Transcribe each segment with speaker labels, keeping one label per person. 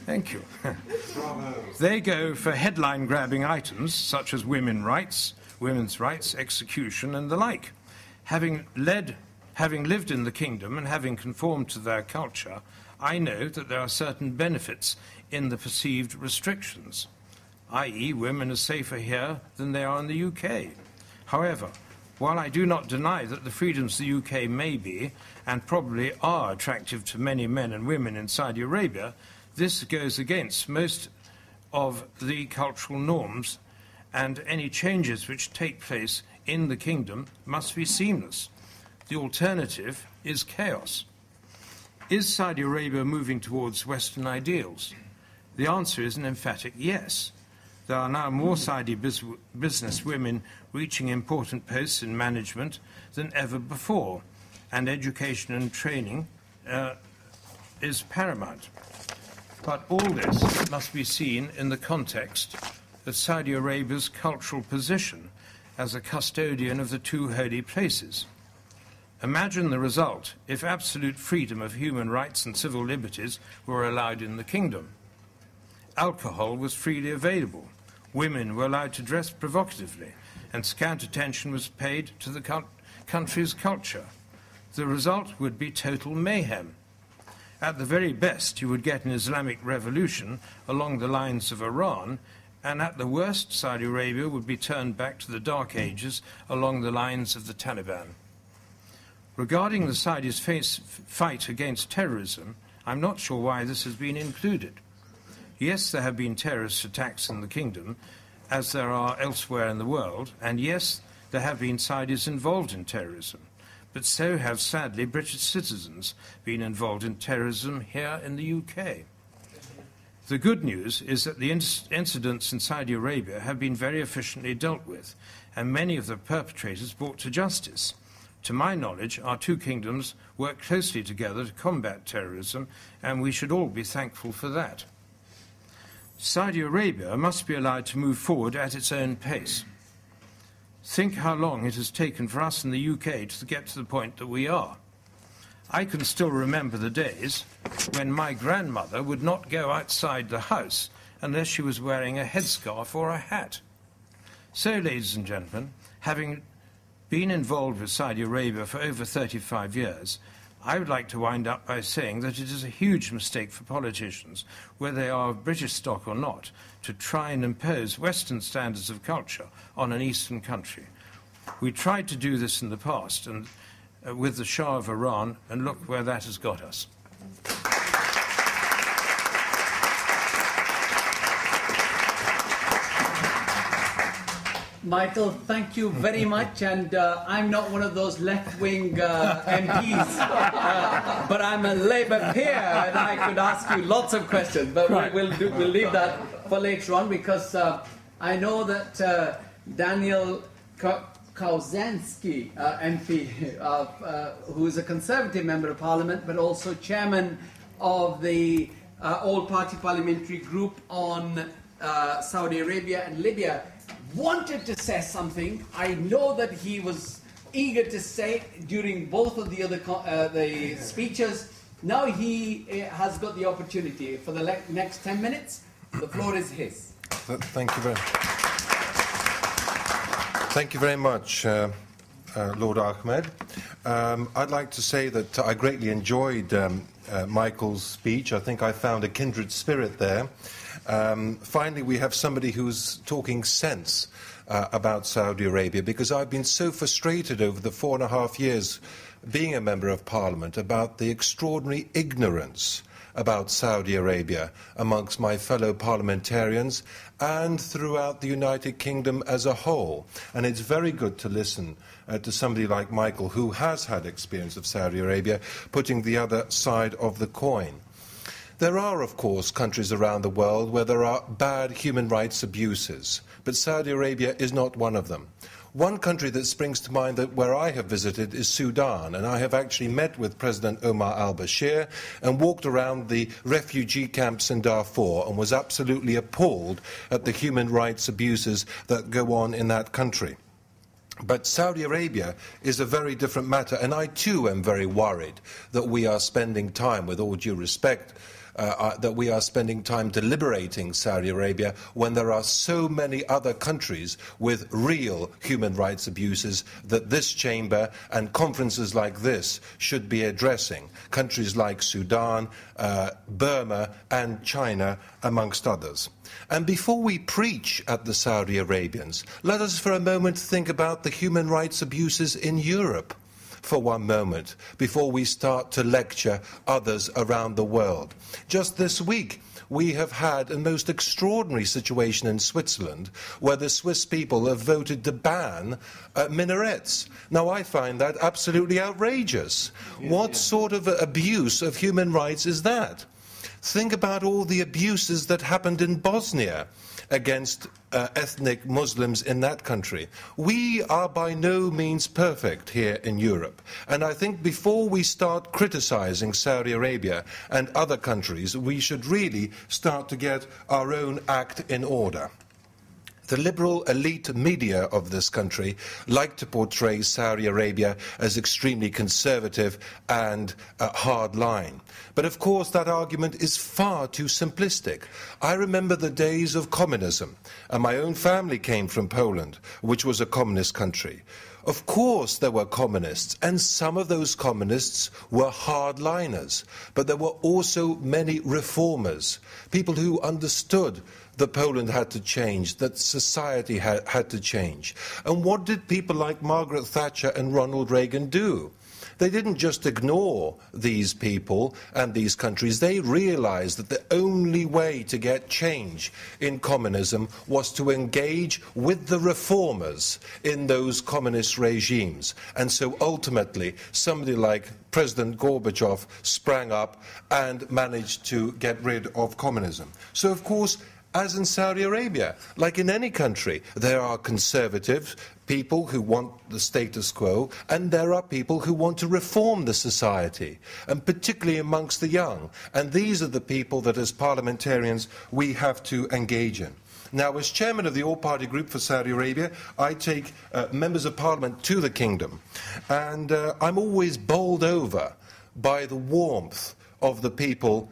Speaker 1: Thank you. They go for headline-grabbing items such as women's rights, execution, and the like. Having lived in the kingdom and having conformed to their culture, I know that there are certain benefits in the perceived restrictions, i.e. women are safer here than they are in the UK. However, while I do not deny that the freedoms the UK may be, and probably are attractive to many men and women in Saudi Arabia, this goes against most of the cultural norms, and any changes which take place in the kingdom must be seamless. The alternative is chaos. Is Saudi Arabia moving towards Western ideals? The answer is an emphatic yes. There are now more Saudi business women reaching important posts in management than ever before, and education and training is paramount. But all this must be seen in the context of Saudi Arabia's cultural position as a custodian of the two holy places. Imagine the result if absolute freedom of human rights and civil liberties were allowed in the kingdom. Alcohol was freely available, women were allowed to dress provocatively, and scant attention was paid to the country's culture. The result would be total mayhem. At the very best, you would get an Islamic revolution along the lines of Iran, and at the worst, Saudi Arabia would be turned back to the Dark Ages along the lines of the Taliban. Regarding the Saudis' fight against terrorism, I'm not sure why this has been included. Yes, there have been terrorist attacks in the kingdom, as there are elsewhere in the world, and yes, there have been Saudis involved in terrorism, but so have, sadly, British citizens been involved in terrorism here in the UK. The good news is that the incidents in Saudi Arabia have been very efficiently dealt with, and many of the perpetrators brought to justice. To my knowledge, our two kingdoms work closely together to combat terrorism, and we should all be thankful for that. Saudi Arabia must be allowed to move forward at its own pace. Think how long it has taken for us in the UK to get to the point that we are. I can still remember the days when my grandmother would not go outside the house unless she was wearing a headscarf or a hat. So, ladies and gentlemen, having been involved with Saudi Arabia for over 35 years, I would like to wind up by saying that it is a huge mistake for politicians, whether they are of British stock or not, to try and impose Western standards of culture on an Eastern country. We tried to do this in the past and with the Shah of Iran, and look where that has got us.
Speaker 2: Michael, thank you very much, and I'm not one of those left-wing MPs, but I'm a Labour peer, and I could ask you lots of questions, but right. we'll leave that for later on, because I know that Daniel Kauzanski, MP, who is a Conservative Member of Parliament, but also Chairman of the All-Party Parliamentary Group on Saudi Arabia and Libya, wanted to say something. I know that he was eager to say during both of the other the speeches. Now he has got the opportunity for the next 10 minutes. The floor is his.
Speaker 3: Thank you very much. Thank you very much, Lord Ahmed. I'd like to say that I greatly enjoyed Michael's speech. I think I found a kindred spirit there. Finally, we have somebody who's talking sense about Saudi Arabia, because I've been so frustrated over the 4.5 years being a Member of Parliament about the extraordinary ignorance about Saudi Arabia amongst my fellow parliamentarians and throughout the United Kingdom as a whole. And it's very good to listen to somebody like Michael, who has had experience of Saudi Arabia, putting the other side of the coin. There are, of course, countries around the world where there are bad human rights abuses, but Saudi Arabia is not one of them. One country that springs to mind where I have visited is Sudan, and I have actually met with President Omar al-Bashir and walked around the refugee camps in Darfur and was absolutely appalled at the human rights abuses that go on in that country. But Saudi Arabia is a very different matter, and I too am very worried that we are spending time, with all due respect, that we are spending time deliberating Saudi Arabia when there are so many other countries with real human rights abuses that this chamber and conferences like this should be addressing. Countries like Sudan, Burma and China, amongst others. And before we preach at the Saudi Arabians, let us for a moment think about the human rights abuses in Europe for one moment, before we start to lecture others around the world. Just this week, we have had a most extraordinary situation in Switzerland where the Swiss people have voted to ban minarets. Now, I find that absolutely outrageous. What sort of abuse of human rights is that? Think about all the abuses that happened in Bosnia against ethnic Muslims in that country. We are by no means perfect here in Europe. And I think before we start criticizing Saudi Arabia and other countries, we should really start to get our own act in order. The liberal elite media of this country like to portray Saudi Arabia as extremely conservative and hard-line. But of course that argument is far too simplistic. I remember the days of communism, and my own family came from Poland, which was a communist country. Of course there were communists, and some of those communists were hardliners, but there were also many reformers, people who understood that Poland had to change, that society had to change. And what did people like Margaret Thatcher and Ronald Reagan do? They didn't just ignore these people and these countries. They realized that the only way to get change in communism was to engage with the reformers in those communist regimes. And so ultimately, somebody like President Gorbachev sprang up and managed to get rid of communism. So, of course, as in Saudi Arabia, like in any country, there are conservative people who want the status quo, and there are people who want to reform the society, and particularly amongst the young. And these are the people that, as parliamentarians, we have to engage in. Now, as chairman of the all-party group for Saudi Arabia, I take members of parliament to the kingdom, and I'm always bowled over by the warmth of the people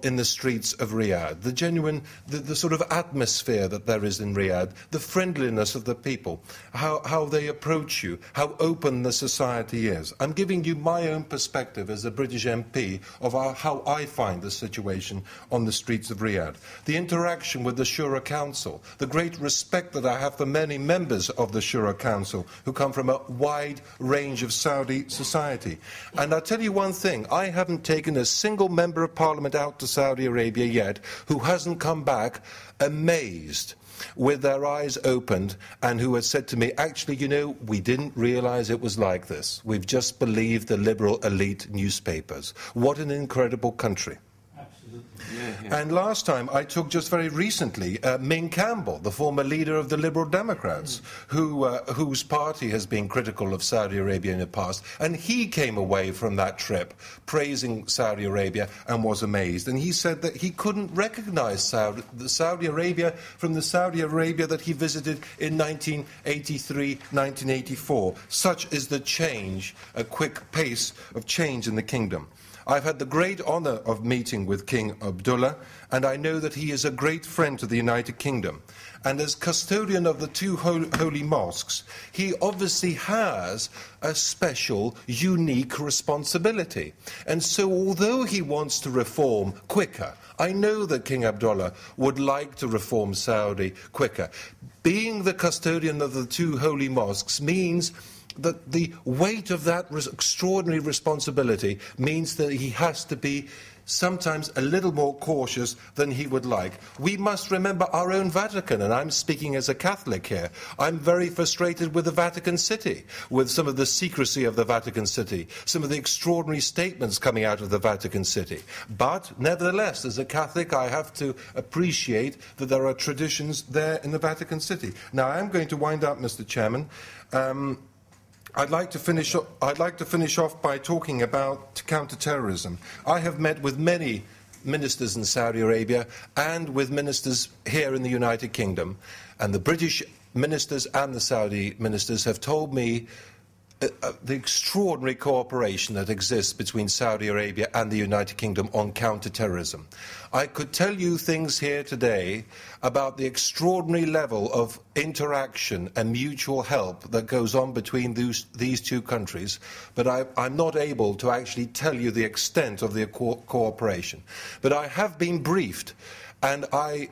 Speaker 3: in the streets of Riyadh, the genuine, the sort of atmosphere that there is in Riyadh, the friendliness of the people, how they approach you, how open the society is. I'm giving you my own perspective as a British MP of how I find the situation on the streets of Riyadh. The interaction with the Shura Council, the great respect that I have for many members of the Shura Council who come from a wide range of Saudi society. And I'll tell you one thing, I haven't taken a single member of parliament out to Saudi Arabia yet who hasn't come back amazed, with their eyes opened, and who has said to me, actually, you know, we didn't realize it was like this. We've just believed the liberal elite newspapers. What an incredible country. And last time I took, just very recently, Ming Campbell, the former leader of the Liberal Democrats, whose party has been critical of Saudi Arabia in the past. And he came away from that trip praising Saudi Arabia and was amazed. And he said that he couldn't recognize Saudi Arabia from the Saudi Arabia that he visited in 1983, 1984. Such is the change, a quick pace of change in the kingdom. I've had the great honour of meeting with King Abdullah, and I know that he is a great friend to the United Kingdom. And as custodian of the two holy mosques, he obviously has a special, unique responsibility. And so although he wants to reform quicker, I know that King Abdullah would like to reform Saudi quicker. Being the custodian of the two holy mosques means that the weight of that extraordinary responsibility means that he has to be sometimes a little more cautious than he would like. We must remember our own Vatican, and I'm speaking as a Catholic here. I'm very frustrated with the Vatican City, with some of the secrecy of the Vatican City, some of the extraordinary statements coming out of the Vatican City. But nevertheless, as a Catholic, I have to appreciate that there are traditions there in the Vatican City. Now, I'm going to wind up, Mr. Chairman. I'd like to finish off by talking about counter-terrorism. I have met with many ministers in Saudi Arabia and with ministers here in the United Kingdom, and the British ministers and the Saudi ministers have told me the extraordinary cooperation that exists between Saudi Arabia and the United Kingdom on counter-terrorism. I could tell you things here today about the extraordinary level of interaction and mutual help that goes on between these two countries, but I'm not able to actually tell you the extent of the cooperation. But I have been briefed, and I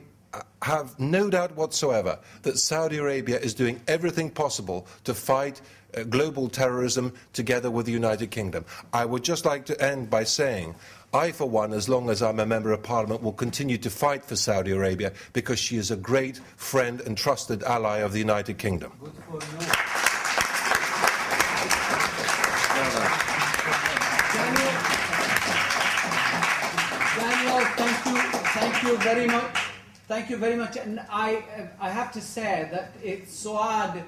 Speaker 3: have no doubt whatsoever that Saudi Arabia is doing everything possible to fight global terrorism together with the United Kingdom. I would just like to end by saying I, for one, as long as I'm a Member of Parliament, will continue to fight for Saudi Arabia because she is a great friend and trusted ally of the United Kingdom.
Speaker 2: Daniel, thank you very much. Thank you very much. And I have to say that it's Suad